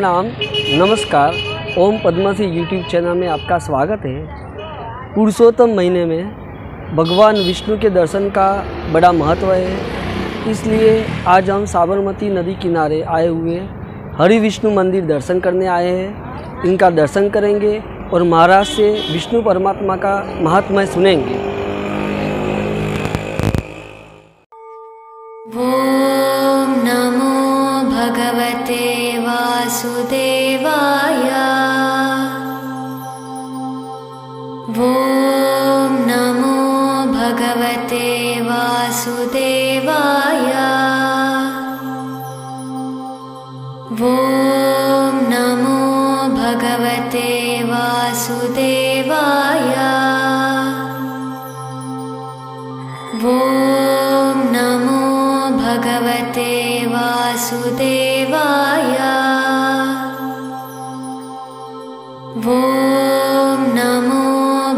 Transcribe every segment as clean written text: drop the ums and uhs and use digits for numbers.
प्रणाम, नमस्कार। ओम Padamsee YouTube channel में आपका स्वागत है। पुरुषोत्तम महीने में भगवान विष्णु के दर्शन का बड़ा महत्व है, इसलिए आज हम साबरमती नदी किनारे आए हुए हरि विष्णु मंदिर दर्शन करने आए हैं। इनका दर्शन करेंगे और महाराज से विष्णु परमात्मा का महात्म्य सुनेंगे। ओम नमो भगवते वासुदेवाय। ओम नमो भगवते वासुदेवाय। ओम नमो भगवते वासुदेवाय। ओम नमो भगवते वासुदेवाय। ओम नमो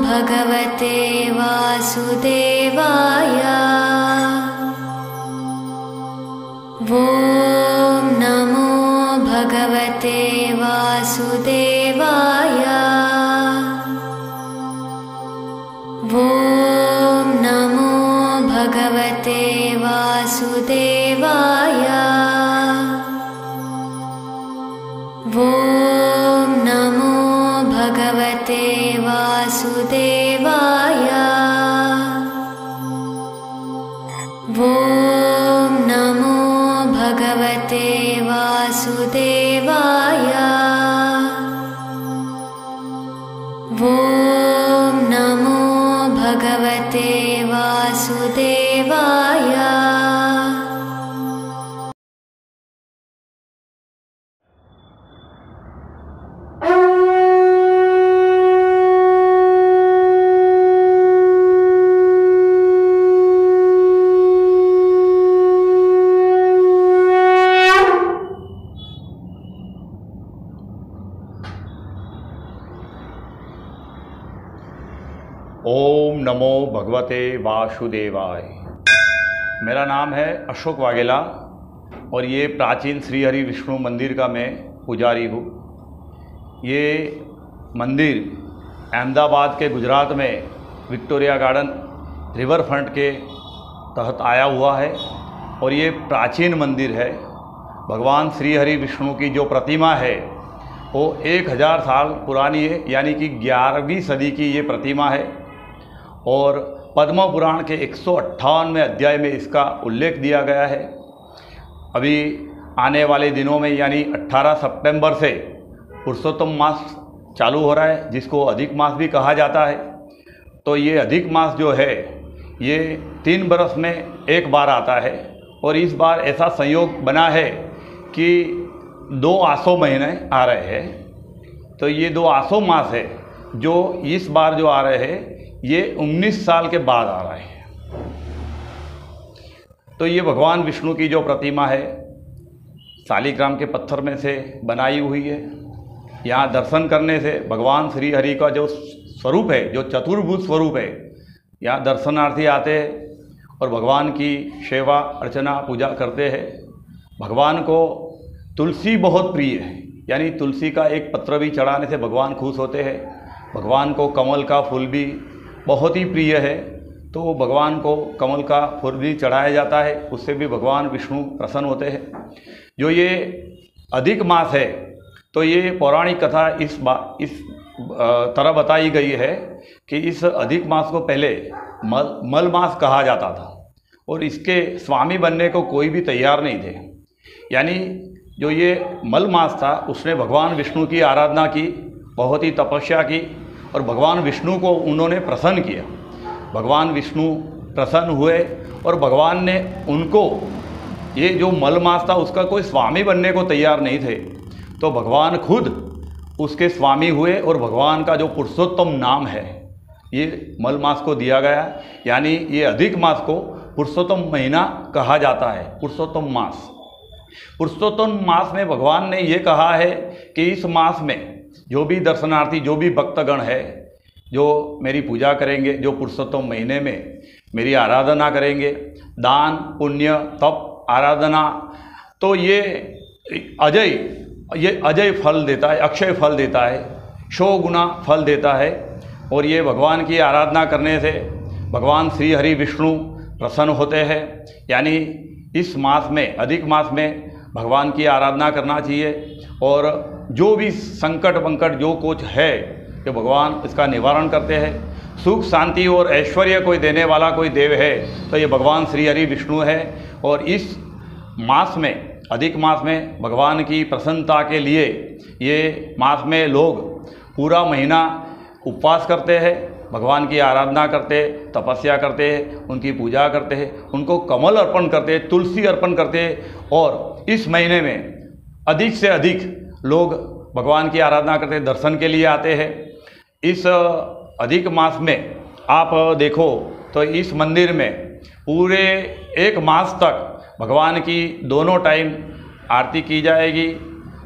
भगवते वासुदेवाय। ओम नमो भगवते वासुदेवाय। ओम नमो भगवते वासुदेवाय। ओम नमो भगवते वासुदेवाय। ओम नमो भगवते वासुदेवाय। ओम नमो भगवते वासुदेवाय। ओम नमो भगवते वासुदेवाय। मेरा नाम है अशोक वाघेला और ये प्राचीन श्री हरि विष्णु मंदिर का मैं पुजारी हूँ। ये मंदिर अहमदाबाद के गुजरात में विक्टोरिया गार्डन रिवर फ्रंट के तहत आया हुआ है और ये प्राचीन मंदिर है। भगवान श्री हरि विष्णु की जो प्रतिमा है वो 1000 साल पुरानी है, यानी कि 11वीं सदी की ये प्रतिमा है और पद्म पुराण के 158वें अध्याय में इसका उल्लेख दिया गया है। अभी आने वाले दिनों में यानी 18 सितंबर से पुरुषोत्तम मास चालू हो रहा है, जिसको अधिक मास भी कहा जाता है। तो ये अधिक मास जो है ये 3 बरस में एक बार आता है और इस बार ऐसा संयोग बना है कि 2 आसो महीने आ रहे हैं। तो ये 2 आसो मास है जो इस बार जो आ रहे हैं ये 19 साल के बाद आ रहे हैं। तो ये भगवान विष्णु की जो प्रतिमा है शालिग्राम के पत्थर में से बनाई हुई है। यहाँ दर्शन करने से भगवान श्री हरि का जो स्वरूप है, जो चतुर्भुज स्वरूप है, यहाँ दर्शनार्थी आते हैं और भगवान की सेवा अर्चना पूजा करते हैं। भगवान को तुलसी बहुत प्रिय है, यानी तुलसी का एक पत्र भी चढ़ाने से भगवान खुश होते हैं। भगवान को कमल का फूल भी बहुत ही प्रिय है, तो भगवान को कमल का फूल भी चढ़ाया जाता है, उससे भी भगवान विष्णु प्रसन्न होते हैं। जो ये अधिक मास है तो ये पौराणिक कथा इस तरह बताई गई है कि इस अधिक मास को पहले मल मास कहा जाता था और इसके स्वामी बनने को कोई भी तैयार नहीं थे। यानी जो ये मल मास था उसने भगवान विष्णु की आराधना की, बहुत ही तपस्या की और भगवान विष्णु को उन्होंने प्रसन्न किया। भगवान विष्णु प्रसन्न हुए और भगवान ने उनको, ये जो मल मास था उसका कोई स्वामी बनने को तैयार नहीं थे, तो भगवान खुद उसके स्वामी हुए और भगवान का जो पुरुषोत्तम नाम है ये मल मास को दिया गया। यानी ये अधिक मास को पुरुषोत्तम महीना कहा जाता है, पुरुषोत्तम मास। पुरुषोत्तम मास में भगवान ने ये कहा है कि इस मास में जो भी दर्शनार्थी, जो भी भक्तगण है, जो मेरी पूजा करेंगे, जो पुरुषोत्तम महीने में मेरी आराधना करेंगे, दान पुण्य तप आराधना, तो ये अजय ये अजय फल देता है, अक्षय फल देता है, 100 गुना फल देता है। और ये भगवान की आराधना करने से भगवान श्री हरि विष्णु प्रसन्न होते हैं। यानी इस मास में, अधिक मास में भगवान की आराधना करना चाहिए। और जो भी संकट वंकट जो कुछ है कि भगवान इसका निवारण करते हैं। सुख शांति और ऐश्वर्य कोई देने वाला कोई देव है तो ये भगवान श्री हरि विष्णु है। और इस मास में, अधिक मास में भगवान की प्रसन्नता के लिए ये मास में लोग पूरा महीना उपवास करते हैं, भगवान की आराधना करते, तपस्या करते हैं, उनकी पूजा करते हैं, उनको कमल अर्पण करते, तुलसी अर्पण करते। और इस महीने में अधिक से अधिक लोग भगवान की आराधना करते, दर्शन के लिए आते हैं। इस अधिक मास में आप देखो तो इस मंदिर में पूरे 1 मास तक भगवान की दोनों टाइम आरती की जाएगी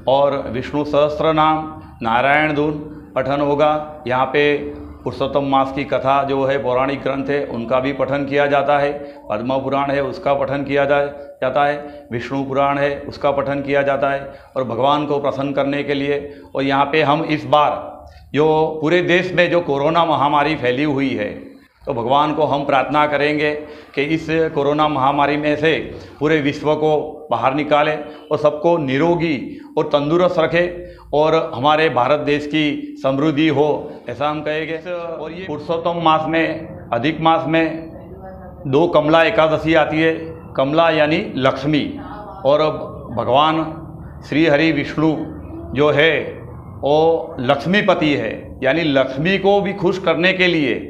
और विष्णु सहस्त्र नाम, नारायण धुन पठन होगा। यहाँ पे पुरुषोत्तम मास की कथा जो है, पौराणिक ग्रंथ है, उनका भी पठन किया जाता है। पद्म पुराण है उसका पठन किया जाता है, विष्णु पुराण है उसका पठन किया जाता है। और भगवान को प्रसन्न करने के लिए, और यहाँ पे हम इस बार जो पूरे देश में जो कोरोना महामारी फैली हुई है तो भगवान को हम प्रार्थना करेंगे कि इस कोरोना महामारी में से पूरे विश्व को बाहर निकाले और सबको निरोगी और तंदुरुस्त रखे और हमारे भारत देश की समृद्धि हो, ऐसा हम कहेंगे। और ये पुरुषोत्तम मास में, अधिक मास में 2 कमला एकादशी आती है। कमला यानी लक्ष्मी, और भगवान श्री हरि विष्णु जो है वो लक्ष्मीपति है। यानी लक्ष्मी को भी खुश करने के लिए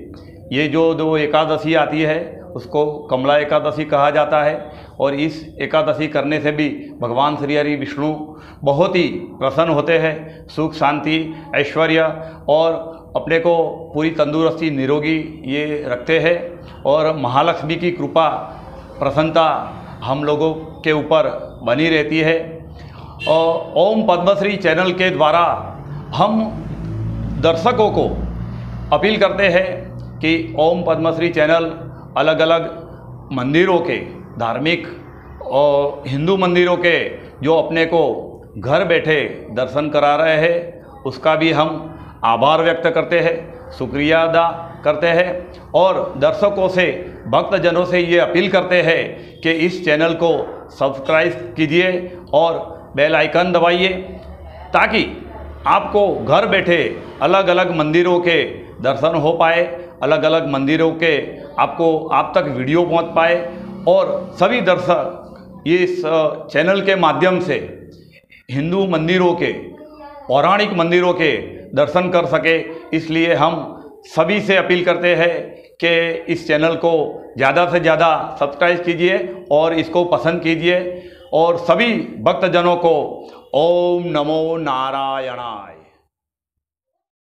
ये जो 2 एकादशी आती है उसको कमला एकादशी कहा जाता है। और इस एकादशी करने से भी भगवान श्री हरि विष्णु बहुत ही प्रसन्न होते हैं, सुख शांति ऐश्वर्य और अपने को पूरी तंदुरुस्ती निरोगी ये रखते हैं। और महालक्ष्मी की कृपा प्रसन्नता हम लोगों के ऊपर बनी रहती है। और ओम पद्मश्री चैनल के द्वारा हम दर्शकों को अपील करते हैं कि ओम पद्मश्री चैनल अलग अलग मंदिरों के, धार्मिक और हिंदू मंदिरों के जो अपने को घर बैठे दर्शन करा रहे हैं उसका भी हम आभार व्यक्त करते हैं, शुक्रिया अदा करते हैं। और दर्शकों से, भक्तजनों से ये अपील करते हैं कि इस चैनल को सब्सक्राइब कीजिए और बेल आइकन दबाइए ताकि आपको घर बैठे अलग अलग मंदिरों के दर्शन हो पाए, अलग अलग मंदिरों के आप तक वीडियो पहुंच पाए और सभी दर्शक ये इस चैनल के माध्यम से हिंदू मंदिरों के, पौराणिक मंदिरों के दर्शन कर सके। इसलिए हम सभी से अपील करते हैं कि इस चैनल को ज़्यादा से ज़्यादा सब्सक्राइब कीजिए और इसको पसंद कीजिए। और सभी भक्तजनों को ओम नमो नारायणाय।